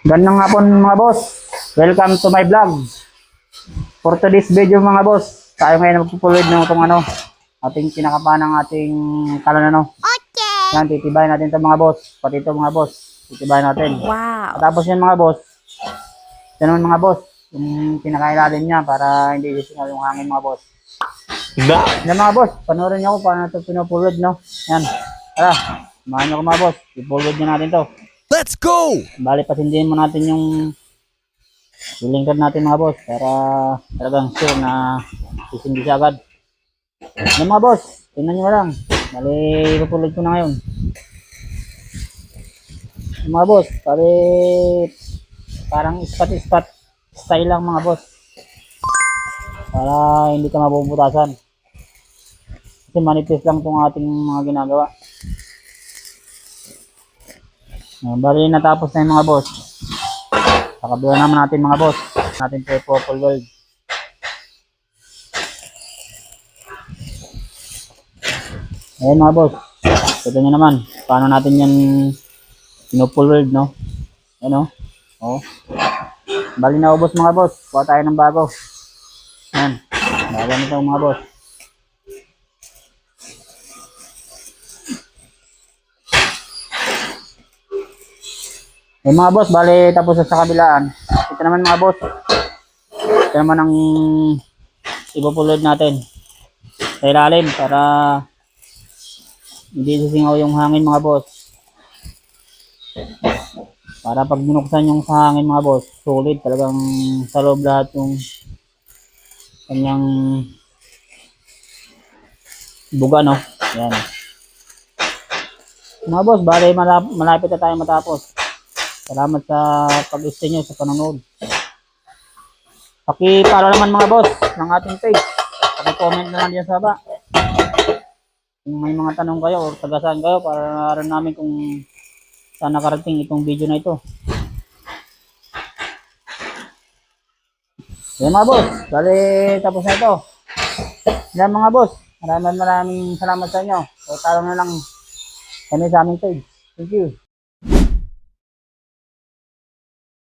Ganang hapon mga boss. Welcome to my vlog. For today's video mga boss, tayo ngayon magpupulod ng itong ating pinakapanang ating kalan Okay. Yan, titibayin natin ito mga boss. Pati ito mga boss, titibayin natin. Wow. Tapos yan mga boss, ganun mga boss, yung pinakailalim niya para hindi isingal yung hangin mga boss. Yan mga boss, panoorin niyo ako paano ito pinupulod Yan, tara, samahan niyo ko mga boss, ipulod niya natin to. Let's go! Bali, pasindihin mo natin yung lingkod natin mga boss para talagang sure na sisindi siya agad. Yan mga boss, tingnan nyo lang. Bali, ipupulod ko na ngayon. Yan mga boss, bali parang ispat-ispat style lang mga boss. Para hindi ka mabubutasan. Kasi manipis lang itong ating mga ginagawa. Bali natapos na yung mga boss. Kakabila naman natin mga boss. Natin po i-purple world. Ayan mga boss. Ito nyo naman. Paano natin yan pinupul world Ayan Oh. Bali na ubos mga boss. Kuha tayo ng bago. Ayan. Bago nito mga boss. Eh mga boss, bali tapos sa kabilaan. Ito naman mga boss. Ito naman ang ipupulod natin sa ilalim para hindi sisingaw yung hangin mga boss. Para pag binuksan yung sa hangin mga boss, solid talagang sa loob lahat yung kanyang buga Yan. Mga boss, bali malapit na tayo matapos. Salamat sa pag-stay nyo sa panonood. Paki-follow naman mga boss ng ating page. Paki-comment na lang dyan sa baba. Kung may mga tanong kayo o taga-saan kayo para nararan namin kung saan nakarating itong video na ito. Yan mga boss. Bali tapos na ito. Yan mga boss. Maraming salamat sa inyo. So talo na lang kami sa aming page. Thank you.